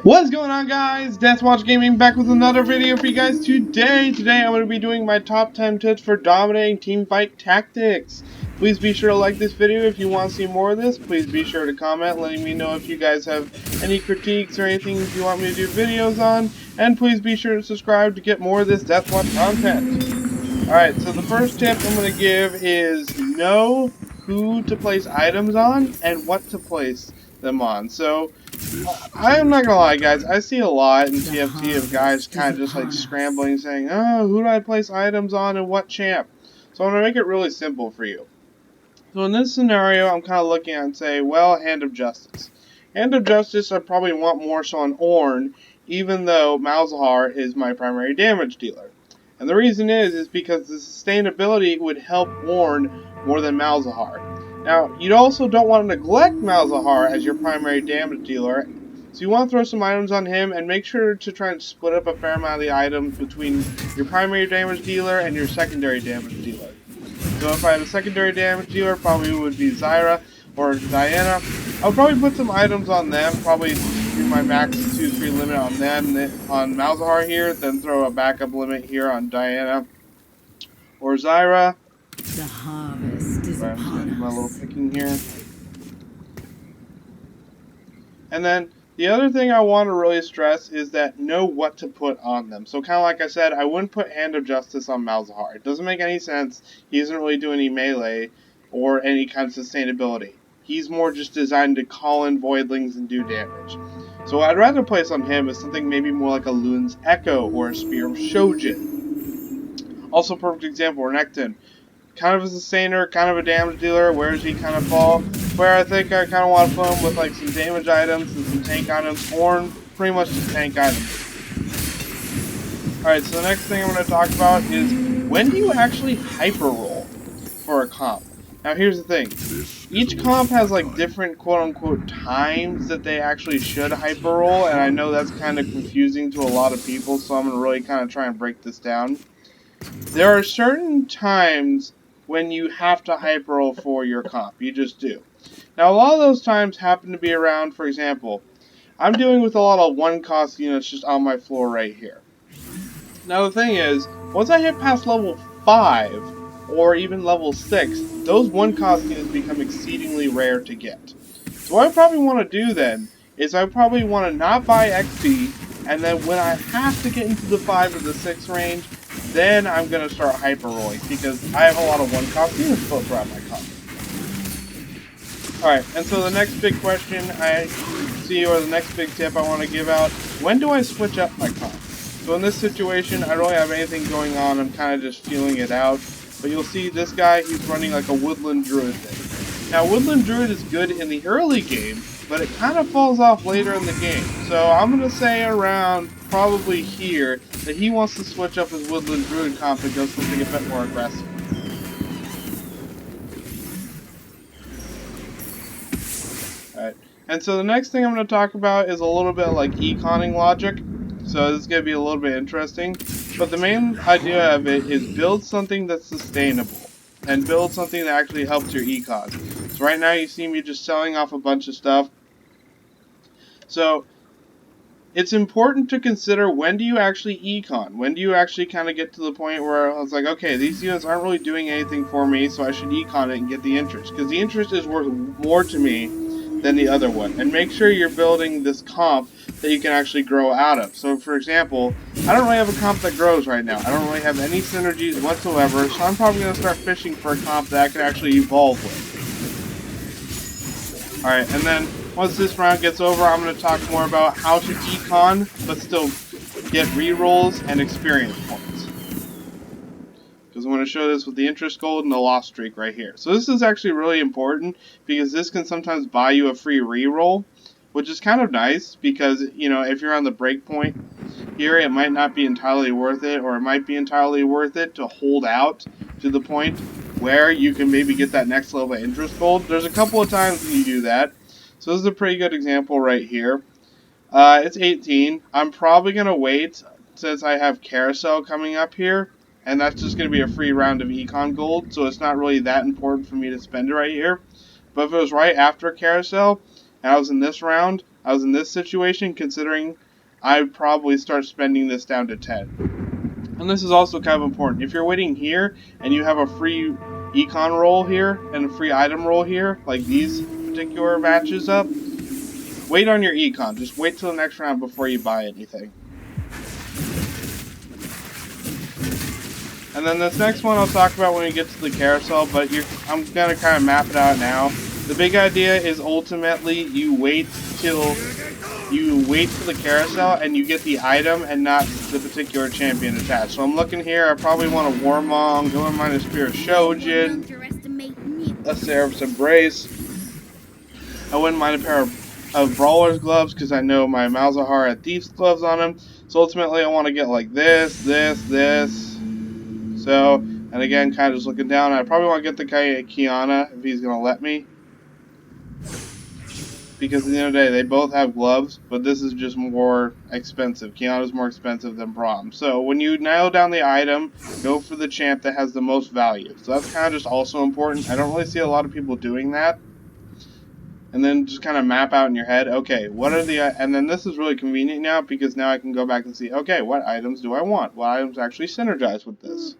What's going on, guys? Deathwatch Gaming back with another video for you guys today. Today I'm going to be doing my top 10 tips for dominating teamfight tactics. Please be sure to like this video if you want to see more of this. Please be sure to comment letting me know if you guys have any critiques or anything you want me to do videos on. And please be sure to subscribe to get more of this Deathwatch content. Alright, so the first tip I'm going to give is know who to place items on and what to place them on. So I'm not gonna lie, guys, I see a lot in TFT of guys kind of just like scrambling saying, oh, who do I place items on and what champ? So I'm gonna make it really simple for you. So in this scenario, I'm kind of looking at and say, well, Hand of Justice. Hand of Justice I probably want more so on Ornn, even though Malzahar is my primary damage dealer. And the reason is because the sustainability would help Ornn more than Malzahar. Now, you also don't want to neglect Malzahar as your primary damage dealer, so you want to throw some items on him and make sure to try and split up a fair amount of the items between your primary damage dealer and your secondary damage dealer. So if I had a secondary damage dealer, probably would be Zyra or Diana. I'll probably put some items on them, probably do my max 2-3 limit on them, on Malzahar here, then throw a backup limit here on Diana or Zyra. The harvest is I'm just upon gonna do my little us. picking here. And then the other thing I want to really stress is that know what to put on them. So kind of like I said, I wouldn't put Hand of Justice on Malzahar. It doesn't make any sense. He doesn't really do any melee or any kind of sustainability. He's more just designed to call in voidlings and do damage. So what I'd rather place on him is something maybe more like a Loon's Echo or a Spear of Shojin. Also, perfect example, Renekton. Kind of a sustainer, kind of a damage dealer. Where does he kind of fall? Where I think I kind of want to put him with like some damage items and some tank items, or pretty much just tank items. Alright, so the next thing I'm going to talk about is when do you actually hyper roll for a comp? Now here's the thing, each comp has like different quote-unquote times that they actually should hyper roll, and I know that's kind of confusing to a lot of people, so I'm going to really kind of try and break this down. There are certain times when you have to hyper roll for your comp. You just do. Now, a lot of those times happen to be around, for example, I'm dealing with a lot of one-cost units just on my floor right here. Now, the thing is, once I hit past level 5, or even level 6, those one-cost units become exceedingly rare to get. So what I probably want to do then, is I probably want to not buy XP, and then when I have to get into the 5 or the 6 range, then I'm going to start hyper rolling, because I have a lot of one-cost units built throughout my comp. Alright, and so the next big question I see, or the next big tip I want to give out, when do I switch up my comp? So in this situation, I don't really have anything going on, I'm kind of just feeling it out. But you'll see this guy, he's running like a Woodland Druid thing. Now, Woodland Druid is good in the early game, but it kind of falls off later in the game. So I'm going to say around probably here that he wants to switch up his Woodland Druid comp and go something a bit more aggressive. Alright, and so the next thing I'm going to talk about is a little bit like econing logic. So this is going to be a little bit interesting. But the main idea of it is build something that's sustainable. And build something that actually helps your econs. So right now you see me just selling off a bunch of stuff. So it's important to consider, when do you actually econ? When do you actually kind of get to the point where I was like, okay, these units aren't really doing anything for me, so I should econ it and get the interest. Because the interest is worth more to me than the other one. And make sure you're building this comp that you can actually grow out of. So for example, I don't really have a comp that grows right now. I don't really have any synergies whatsoever, so I'm probably going to start fishing for a comp that I can actually evolve with. Alright, and then once this round gets over, I'm going to talk more about how to econ, but still get rerolls and experience points. Because I'm going to show this with the interest gold and the loss streak right here. So this is actually really important, because this can sometimes buy you a free reroll, which is kind of nice, because, you know, if you're on the break point here, it might not be entirely worth it, or it might be entirely worth it to hold out to the point where you can maybe get that next level of interest gold. There's a couple of times when you do that. So this is a pretty good example right here. It's 18. I'm probably going to wait since I have Carousel coming up here, and that's just going to be a free round of econ gold, so it's not really that important for me to spend it right here. But if it was right after Carousel, and I was in this round, I was in this situation, considering I'd probably start spending this down to 10. And this is also kind of important. If you're waiting here and you have a free econ roll here and a free item roll here, like these particular matches up, wait on your econ. Just wait till the next round before you buy anything. And then this next one I'll talk about when we get to the carousel, but I'm going to kind of map it out now. The big idea is ultimately you wait for the carousel and you get the item and not the particular champion attached. So I'm looking here, I probably want a Warmong, go in minus Spirit Shojin, a Seraph's Embrace. I wouldn't mind a pair of Brawler's Gloves because I know my Malzahar had Thief's Gloves on him. So ultimately I want to get like this. So, and again, kind of just looking down, I probably want to get the guy at Kiana if he's going to let me. Because at the end of the day, they both have gloves, but this is just more expensive. Kiana's more expensive than Braum. So when you nail down the item, go for the champ that has the most value. So that's kind of just also important. I don't really see a lot of people doing that. And then just kind of map out in your head, okay, what are the, and then this is really convenient now because now I can go back and see, okay, what items do I want? What items actually synergize with this?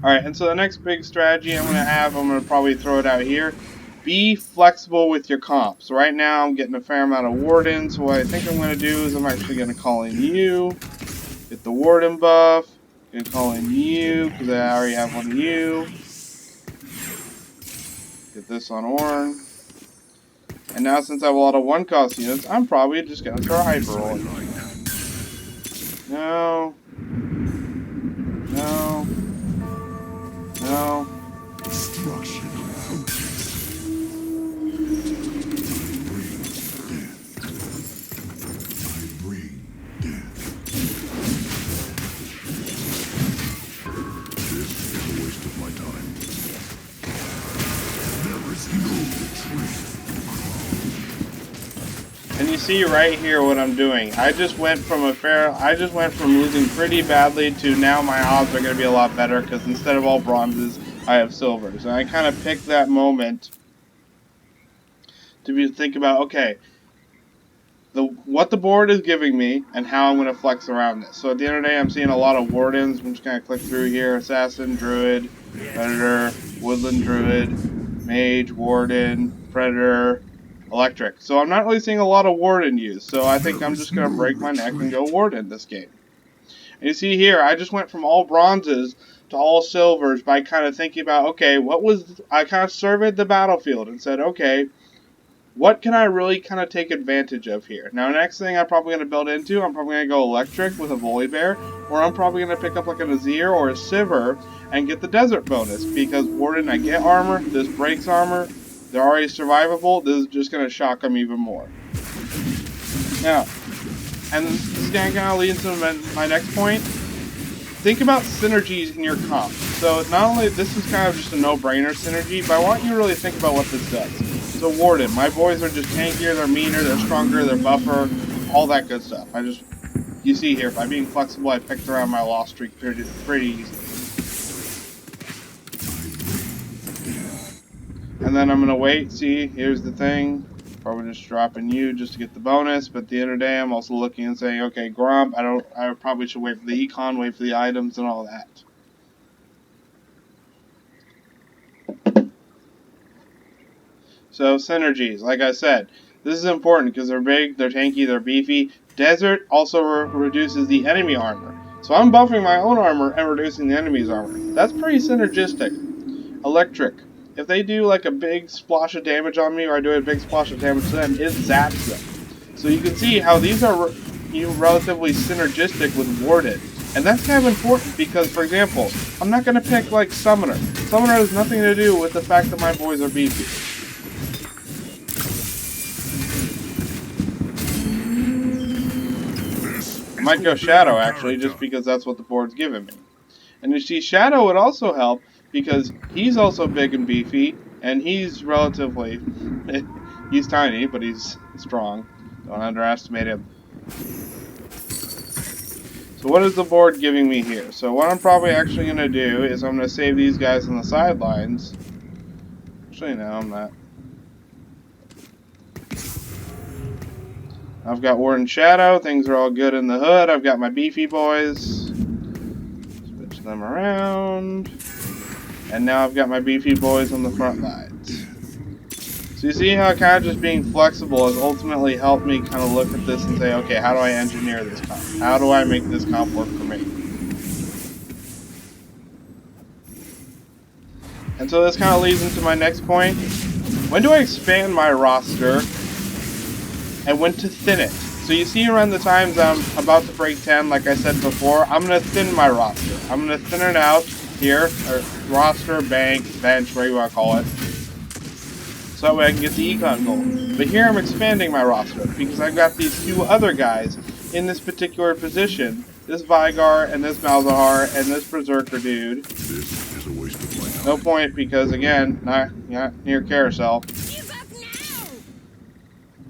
Alright, and so the next big strategy I'm going to probably throw it out here. Be flexible with your comp. So right now I'm getting a fair amount of Warden, so what I think I'm going to do is I'm actually going to call in you, get the Warden buff, going to call in you, because I already have one of you, get this on Orn. And now since I have a lot of one-cost units, I'm probably just going to throw Hyper Roll. No. No. No. Destruction approaches. I bring death. This is a waste of my time. There is no retreat. And you see right here what I'm doing. I just went from losing pretty badly to now my odds are going to be a lot better because instead of all bronzes, I have silvers. And I kind of picked that moment to think about, okay, what the board is giving me and how I'm going to flex around this. So at the end of the day, I'm seeing a lot of Wardens. I'm just going to click through here. Assassin, Druid, Predator, Woodland Druid, Mage, Warden, Predator, Electric. So I'm not really seeing a lot of Warden use. So I think I'm just going to break my neck and go Warden this game. And you see here, I just went from all bronzes to all silvers by kind of thinking about, okay, I kind of surveyed the battlefield and said, okay, what can I really kind of take advantage of here? Now, next thing I'm probably going to build into, I'm probably going to go Electric with a Volibear, or I'm probably going to pick up like a Nazir or a Sivir and get the Desert bonus, because Warden, I get armor, this breaks armor, they're already survivable, this is just going to shock them even more. Now, and this is going to kind of lead into my next point. Think about synergies in your comp. So not only, this is kind of just a no-brainer synergy, but I want you to really think about what this does. So Warden, my boys are just tankier, they're meaner, they're stronger, they're buffer, all that good stuff. You see here, by being flexible, I picked around my loss streak pretty easy. And then I'm going to wait, see, here's the thing. Probably just dropping you just to get the bonus, but at the end of the day, I'm also looking and saying, okay, Gromp, I probably should wait for the econ, wait for the items and all that. So synergies, like I said, this is important because they're big, they're tanky, they're beefy. Desert also reduces the enemy armor. So I'm buffing my own armor and reducing the enemy's armor. That's pretty synergistic. Electric. If they do like a big splash of damage on me or I do a big splash of damage to them, it zaps them. So you can see how these are relatively synergistic with Warden. And that's kind of important because, for example, I'm not going to pick like Summoner. Summoner has nothing to do with the fact that my boys are beefy. I might go Shadow, actually, just because that's what the board's giving me. And you see, Shadow would also help, because he's also big and beefy, and he's relatively... he's tiny, but he's strong. Don't underestimate him. So what is the board giving me here? So what I'm probably actually going to do is I'm going to save these guys on the sidelines. Actually, no, I'm not. I've got Warden Shadow. Things are all good in the hood. I've got my beefy boys. Switch them around. And now I've got my beefy boys on the front lines. So you see how kind of just being flexible has ultimately helped me kind of look at this and say, okay, how do I engineer this comp? How do I make this comp work for me? And so this kind of leads into my next point. When do I expand my roster and when to thin it? So you see around the times I'm about to break 10, like I said before, I'm going to thin my roster. I'm going to thin it out here, or roster, bank, bench, whatever you want to call it. So that way I can get the econ gold. But here I'm expanding my roster because I've got these two other guys in this particular position. This Vigar and this Malzahar and this Berserker dude. This is a waste of my time. No point because, again, not near Carousel. Give up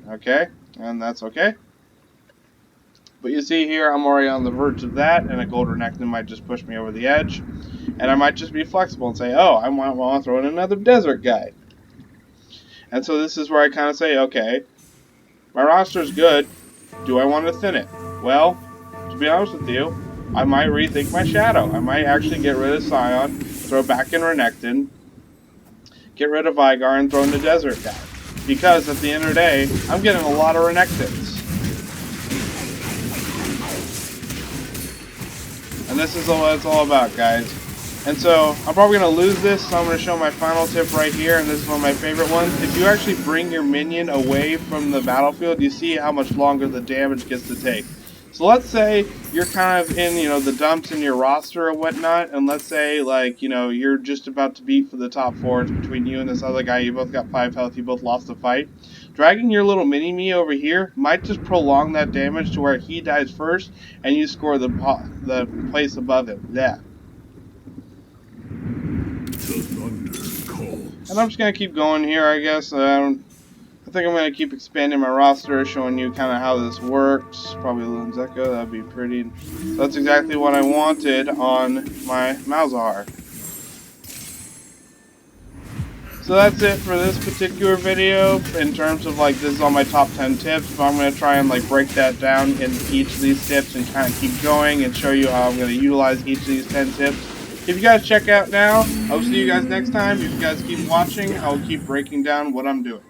now! Okay, and that's okay. But you see here, I'm already on the verge of that, and a Gold Renekton might just push me over the edge. And I might just be flexible and say, oh, I want to throw in another desert guy. And so this is where I kind of say, okay, my roster's good. Do I want to thin it? Well, to be honest with you, I might rethink my Shadow. I might actually get rid of Scion, throw back in Renekton, get rid of Vigar, and throw in the desert guy. Because at the end of the day, I'm getting a lot of Renektons. And this is what it's all about, guys. And so, I'm probably going to lose this, so I'm going to show my final tip right here, and this is one of my favorite ones. If you actually bring your minion away from the battlefield, you see how much longer the damage gets to take. So let's say you're kind of in, the dumps in your roster or whatnot, and let's say, like, you're just about to beat for the top 4. It's between you and this other guy. You both got 5 health. You both lost the fight. Dragging your little mini-me over here might just prolong that damage to where he dies first, and you score the place above him. Yeah. The thunder calls. And I'm just going to keep going here, I guess. I think I'm going to keep expanding my roster, showing you kind of how this works. Probably Loon's Echo, that would be pretty. So that's exactly what I wanted on my Malzahar. So that's it for this particular video in terms of, like, this is all my top 10 tips. But I'm going to try and, like, break that down in each of these tips and kind of keep going and show you how I'm going to utilize each of these 10 tips. If you guys check out now, I'll see you guys next time. If you guys keep watching, I'll keep breaking down what I'm doing.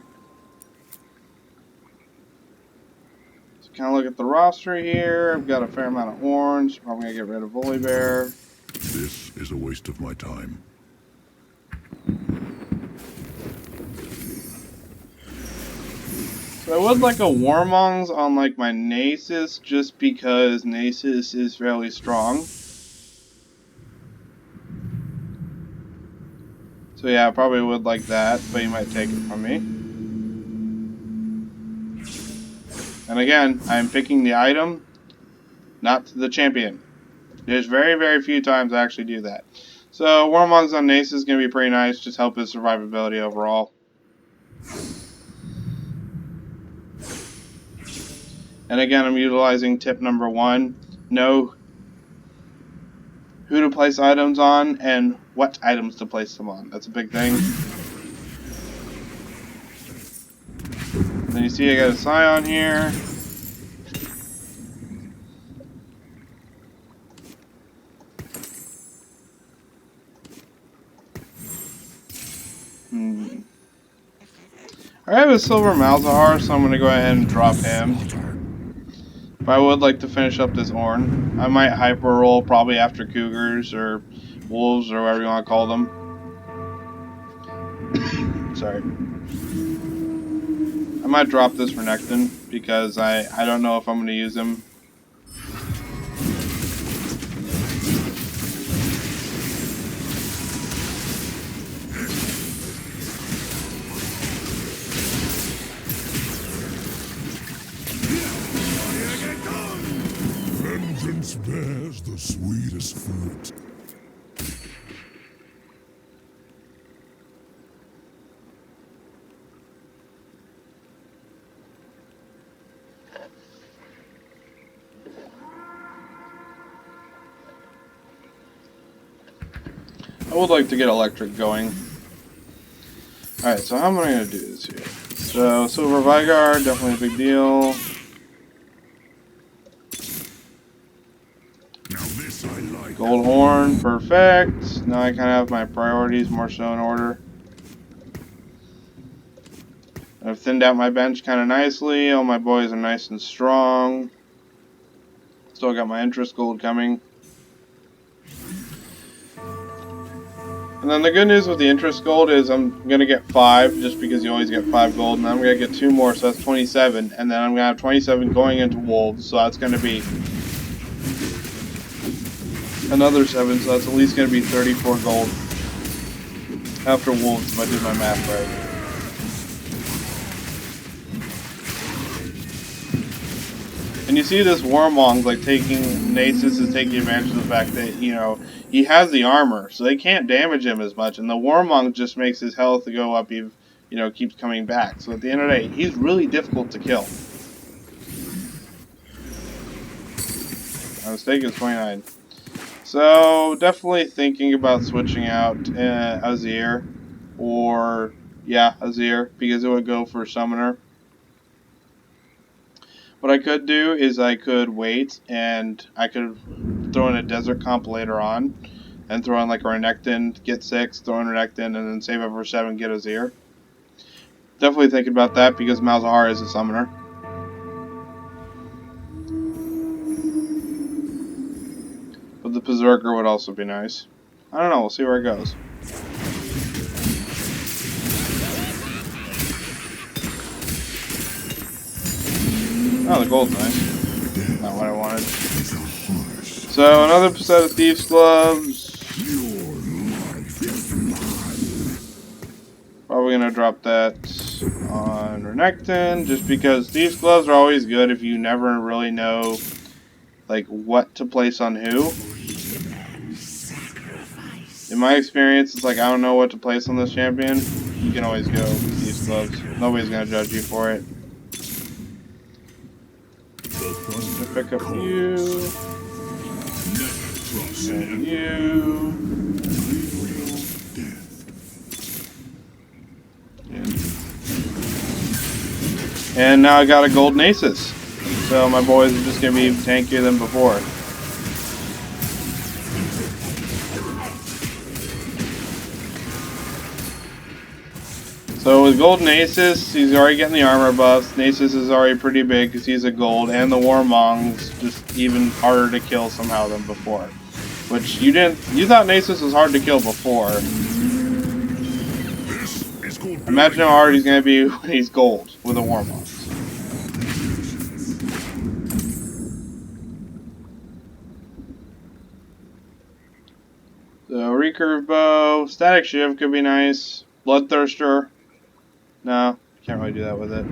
So kind of look at the roster here. I've got a fair amount of orange. Probably going to get rid of Volibear. This is a waste of my time. So I would like a Warmongs on like my Nasus just because Nasus is fairly strong. So yeah, I probably would like that, but you might take it from me. And again, I'm picking the item, not the champion. There's very, very few times I actually do that. So Warmongs on Nasus is going to be pretty nice, just help his survivability overall. And again, I'm utilizing tip number 1. Know who to place items on and what items to place them on. That's a big thing. Then you see I got a Scion here. I have a Silver Malzahar, so I'm going to go ahead and drop him. But I would like to finish up this Ornn. I might hyper roll probably after Cougars or Wolves or whatever you want to call them. Sorry. I might drop this Renekton because I don't know if I'm going to use him. Vengeance bears the sweetest fruit. I would like to get electric going. Alright, so how am I going to do this here? So, Silver Vigar, definitely a big deal. This I like. Gold horn, perfect. Now I kind of have my priorities more so in order. I've thinned out my bench kind of nicely. All my boys are nice and strong. Still got my interest gold coming. And then the good news with the interest gold is I'm going to get 5 just because you always get 5 gold. And I'm going to get 2 more, so that's 27. And then I'm going to have 27 going into wolves, so that's going to be another 7. So that's at least going to be 34 gold after wolves if I did my math right. And you see this Warmong's like Nasus is taking advantage of the fact that, you know, he has the armor, so they can't damage him as much, and the Warmong just makes his health go up, you know, keeps coming back. So at the end of the day, he's really difficult to kill. My mistake is 29. So definitely thinking about switching out Azir, or yeah, Azir, because it would go for Summoner. What I could do is I could wait and I could throw in a desert comp later on and throw in like a Renekton, get 6, throw in Renekton, and then save up for 7, get Azir. Definitely thinking about that because Malzahar is a summoner. But the Berserker would also be nice. I don't know, we'll see where it goes. Oh, the gold's nice. Not what I wanted. So, another set of Thieves' Gloves. Probably going to drop that on Renekton, just because Thieves' Gloves are always good if you never really know, like, what to place on who. In my experience, it's like, I don't know what to place on this champion. You can always go Thieves' Gloves. Nobody's going to judge you for it. Pick up you. And you. And now I got a gold Nasus. So my boys are just going to be tankier than before. So with gold Nasus, he's already getting the armor buffs. Nasus is already pretty big because he's a gold, and the Warmong's just even harder to kill somehow than before. Which you thought Nasus was hard to kill before. Imagine how hard he's going to be when he's gold with a Warmong. So recurve bow, static shiv could be nice. Bloodthirster. No, can't really do that with it.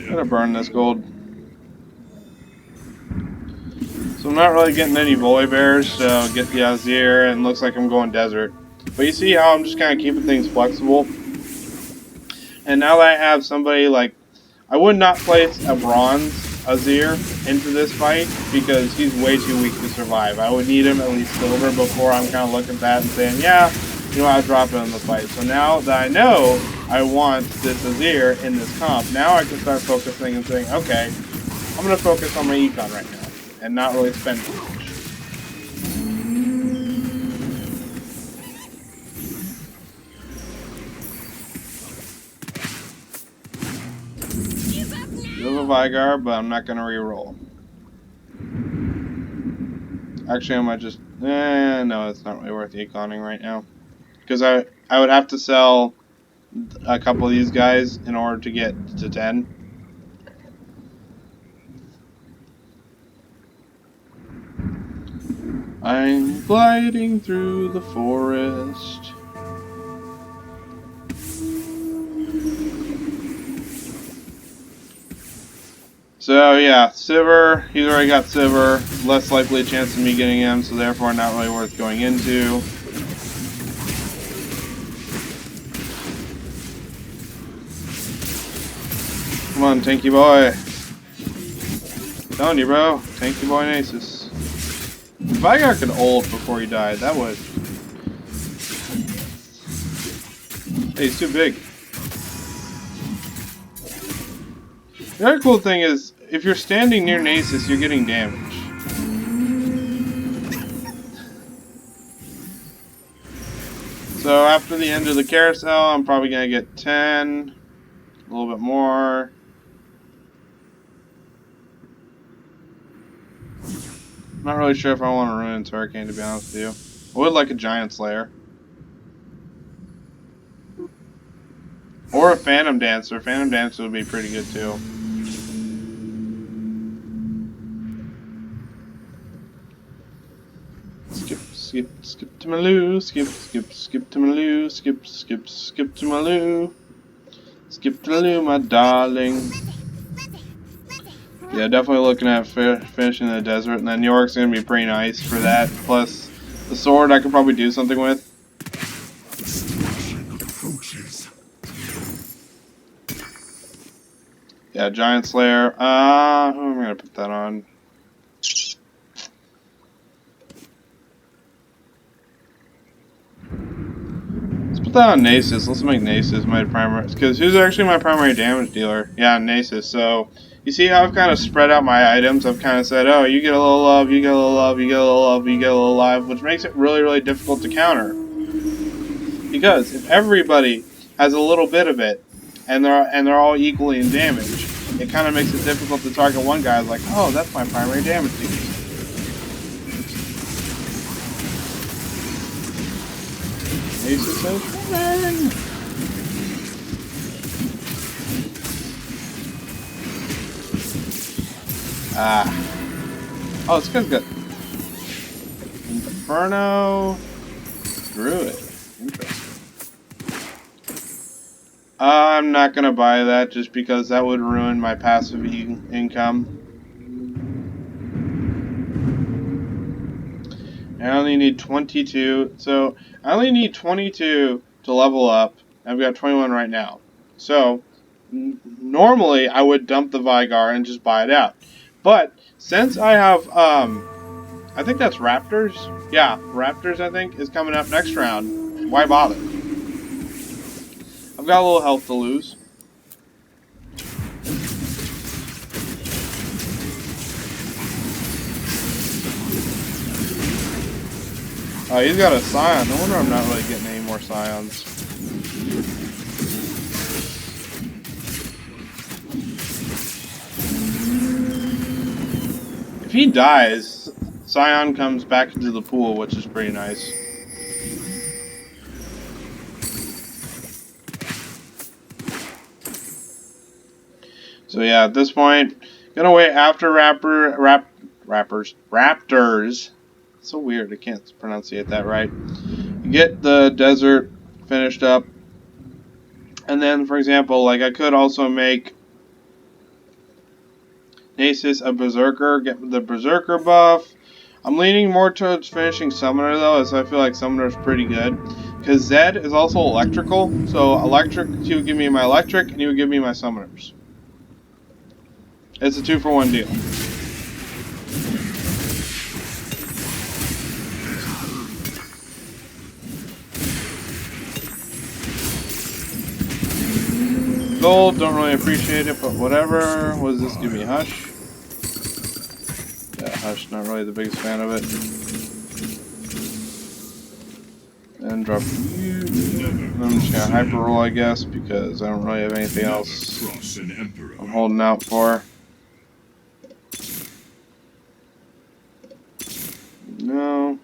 Gotta burn this gold. So I'm not really getting any Volibears, so get the Azir, and looks like I'm going desert. But you see how I'm just kind of keeping things flexible? And now that I have somebody like, I would not place a bronze Azir into this fight because he's way too weak to survive. I would need him at least silver before I'm kind of looking at that and saying, yeah, you know, I'll drop him in the fight. So now that I know I want this Azir in this comp, now I can start focusing and saying, okay, I'm going to focus on my econ right now and not really spend too much. Still a Vigar, but I'm not going to reroll. Actually, I might just... no, it's not really worth econing right now. Because I would have to sell a couple of these guys in order to get to 10. I'm gliding through the forest. So yeah, Sivir, he's already got Sivir. Less likely a chance of me getting him, so therefore not really worth going into. Come on, tanky boy. I'm telling you, bro. Tanky boy Nasus. If Vigar could ult before he died, that would... Hey, he's too big. The other cool thing is, if you're standing near Nasus, you're getting damage. So after the end of the carousel, I'm probably going to get 10, a little bit more. I'm not really sure if I want to ruin Hurricane, to be honest with you. I would like a Giant Slayer. Or a Phantom Dancer. Phantom Dancer would be pretty good too. Skip to my loo, skip to my loo, skip to my loo. Skip to the loo, my darling. Yeah, definitely looking at finishing the desert, and then New York's gonna be pretty nice for that. Plus, the sword I could probably do something with. Yeah, Giant Slayer. Who am I gonna put that on? Let's put that on Nasus. Let's make Nasus my primary, because who's actually my primary damage dealer? Yeah, Nasus. So you see how I've kind of spread out my items. I've kind of said, oh, you get a little love, you get a little love, you get a little love, you get a little live, which makes it really, really difficult to counter. Because if everybody has a little bit of it, and they're all equally in damage, it kind of makes it difficult to target one guy like, oh, that's my primary damage dealer. Nasus says, coming! Ah. Oh, this guy's good. Inferno. Druid. Interesting. I'm not gonna buy that just because that would ruin my passive income. I only need 22, so I only need 22 to level up. I've got 21 right now. So, normally I would dump the Vigar and just buy it out. But, since I have, I think that's Raptors? Yeah, Raptors I think is coming up next round. Why bother? I've got a little health to lose. Oh, he's got a Scion. No wonder I'm not really getting any more Scions. If he dies, Scion comes back into the pool, which is pretty nice. So yeah, at this point, gonna wait after Raptors. It's so weird, I can't pronunciate that right. Get the desert finished up. And then, for example, like I could also make Nasus a Berserker, get the Berserker buff. I'm leaning more towards finishing Summoner though, as I feel like Summoner is pretty good. Because Zed is also electrical, so electric, he would give me my electric, and he would give me my Summoners. It's a 2-for-1 deal. Gold, don't really appreciate it, but whatever. What does this give me? Hush? Yeah, Hush, not really the biggest fan of it. And drop you. I'm just gonna hyper roll, I guess, because I don't really have anything else I'm holding out for. No.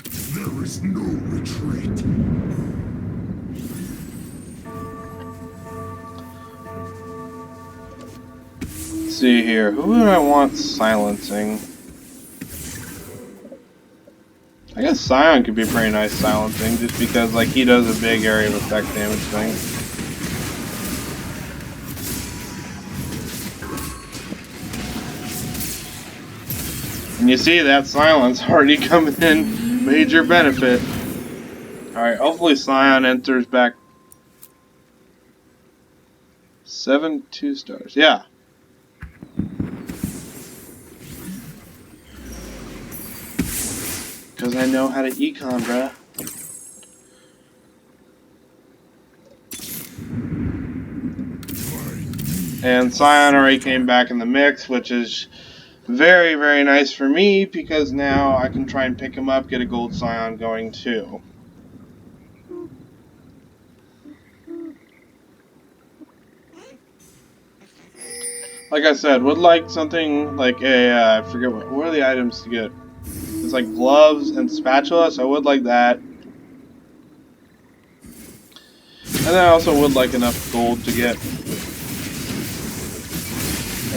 There is no retreat. Let's see here. Who would I want silencing? I guess Scion could be pretty nice silencing, just because like he does a big area of effect damage thing. And you see that silence already coming in, major benefit. Alright, hopefully Scion enters back 7 2-stars. Yeah. Because I know how to econ, bruh. My And Scion already came back in the mix, which is very, very nice for me because now I can try and pick him up, get a gold Scion going too. Like I said, would like something like a, I forget what are the items to get? It's like gloves and spatula, so I would like that. And then I also would like enough gold to get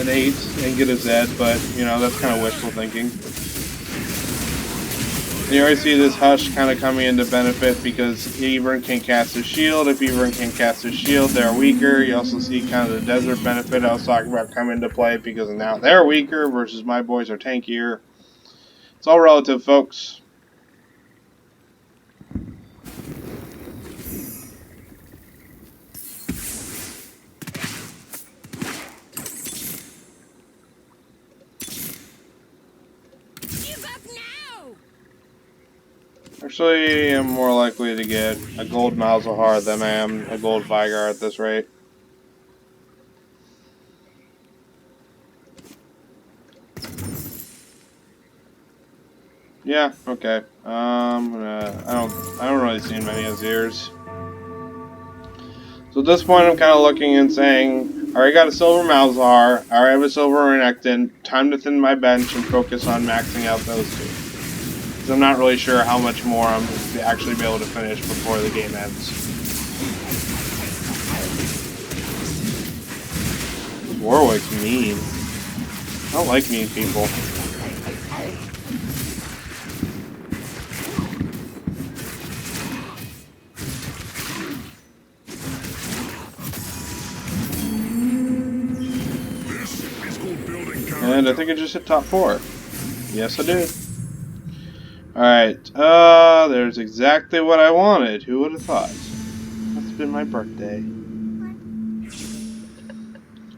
an 8 and get a Z, but, you know, that's kind of wishful thinking. And you already see this Hush kind of coming into benefit because Ivern can cast his shield. If Ivern can cast his shield, they're weaker. You also see kind of the desert benefit I was talking about come into play because now they're weaker versus my boys are tankier. It's all relative, folks. Give up now! Actually, I'm more likely to get a gold Malzahar than I am a gold Vigar at this rate. Yeah, okay. I don't really see many Azirs. So at this point, I'm kind of looking and saying, I already got a silver Malzahar, I already have a silver Renekton, time to thin my bench and focus on maxing out those two. Because I'm not really sure how much more I'm actually be able to finish before the game ends. Warwick's mean. I don't like mean people. And I think I just hit top 4. Yes, I did. Alright, there's exactly what I wanted. Who would have thought? Must have been my birthday.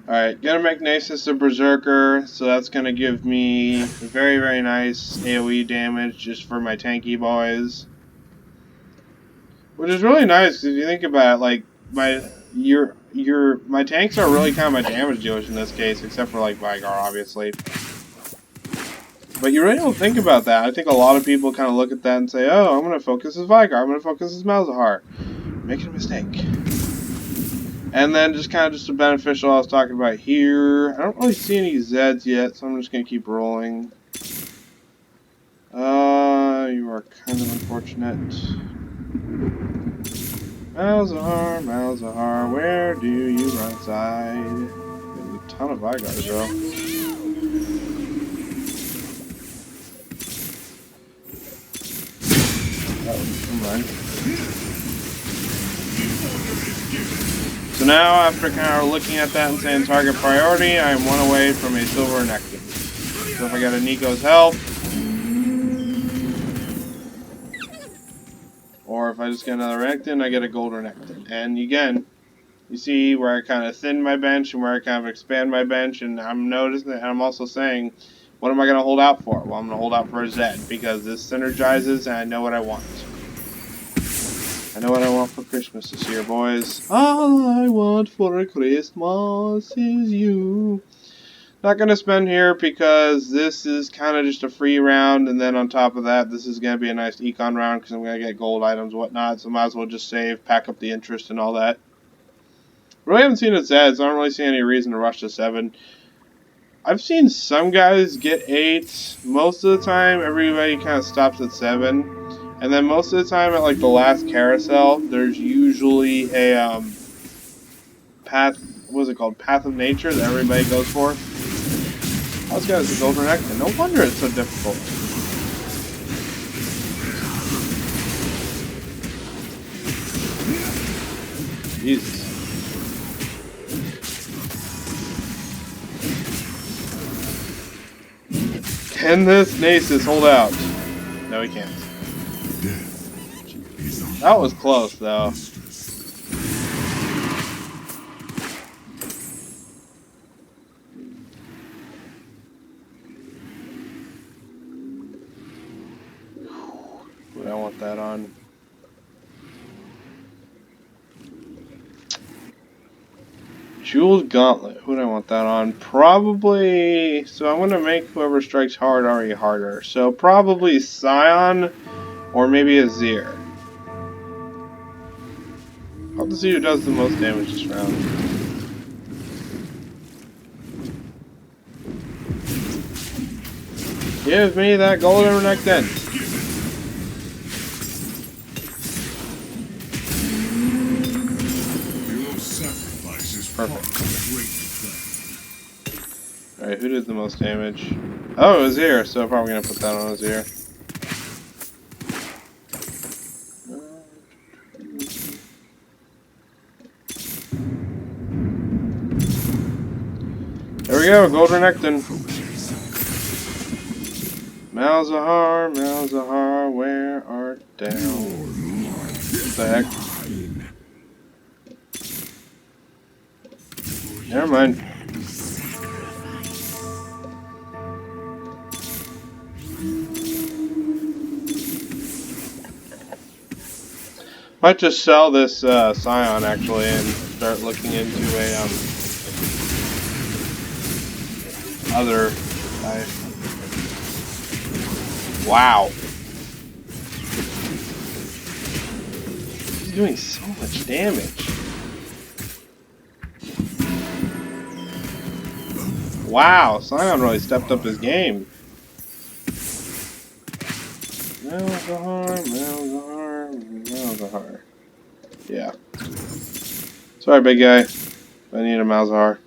Alright, gonna make Nasus a Berserker, so that's gonna give me very, very nice AoE damage just for my tanky boys. Which is really nice, if you think about it, like, my tanks are really kind of my damage dealers in this case, except for, like, Vigar, obviously. But you really don't think about that. I think a lot of people kind of look at that and say, oh, I'm going to focus as Vigar, I'm going to focus as Malzahar. Making a mistake. And then just kind of just a beneficial I was talking about here. I don't really see any Zeds yet, so I'm just going to keep rolling. You are kind of unfortunate. Malzahar, Malzahar, where do you reside? There's a ton of Vigars, though. Oh, never mind. So now, after kind of looking at that and saying target priority, I am 1 away from a silver Nectin. So if I get a Nico's help, or if I just get another Nectin, I get a gold Nectin. And again, you see where I kind of thin my bench and where I kind of expand my bench, and I'm noticing that, and I'm also saying, what am I going to hold out for? Well, I'm going to hold out for a Zed, because this synergizes, and I know what I want. I know what I want for Christmas this year, boys. All I want for Christmas is you. Not going to spend here because this is kind of just a free round, and then on top of that, this is going to be a nice econ round because I'm going to get gold items and whatnot, so might as well just save, pack up the interest and all that. Really haven't seen it Zeds, so I don't really see any reason to rush to 7. I've seen some guys get 8. Most of the time, everybody kind of stops at 7. And then most of the time at like the last carousel, there's usually a path, what is it called? Path of Nature that everybody goes for. Oh, this guy's a golden Nectin. No wonder it's so difficult. Jesus. Can this Nasus hold out? No, he can't. That was close, though. What I want that on. Jeweled Gauntlet. Who do I want that on? Probably. So I'm gonna make whoever strikes hard already harder. So probably Scion or maybe Azir. I'll have to see who does the most damage this round. Give me that golden renekton. Your sacrifice is Perfect. great. Alright, who did the most damage? Oh, Azir, so I'm probably gonna put that on Azir. There we go, Gold Renekton. Malzahar, Malzahar, where art thou? What the heck? Never mind. Might just sell this Scion actually and start looking into a other guy. Wow. He's doing so much damage. Wow, Scion really stepped up his game. Malzahar, Malzahar, Malzahar. Yeah. Sorry, big guy. I need a Malzahar.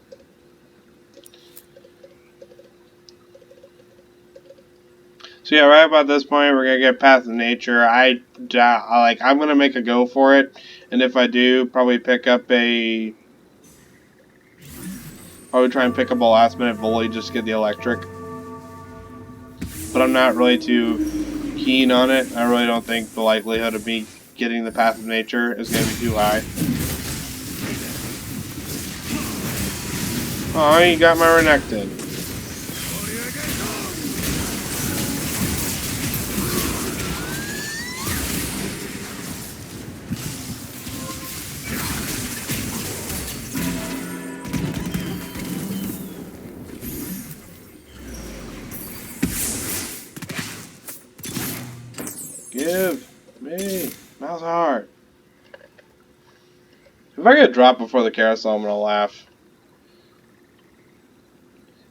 So yeah, right about this point, we're gonna get Path of Nature. I'm gonna make a go for it, and if I do, probably try and pick up a last minute volley, just get the electric. But I'm not really too keen on it. I really don't think the likelihood of me getting the Path of Nature is gonna be too high. Oh, you got my Renekton. Give me Malzahar. If I get dropped before the carousel, I'm gonna laugh.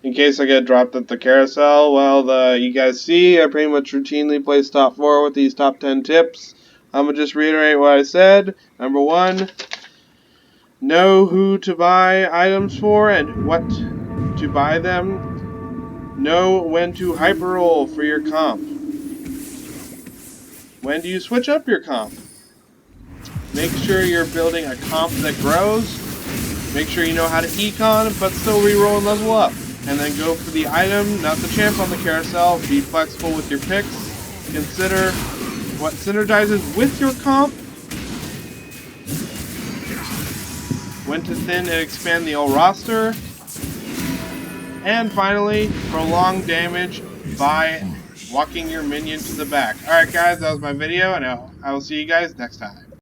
In case I get dropped at the carousel, well, you guys see, I pretty much routinely place top 4 with these top 10 tips. I'm gonna just reiterate what I said. Number 1, know who to buy items for and what to buy them. Know when to hyper roll for your comp. When do you switch up your comp? Make sure you're building a comp that grows. Make sure you know how to econ, but still reroll and level up. And then go for the item, not the champ on the carousel. Be flexible with your picks. Consider what synergizes with your comp. When to thin and expand the old roster. And finally, prolong damage by walking your minion to the back. Alright guys, that was my video, and I will see you guys next time.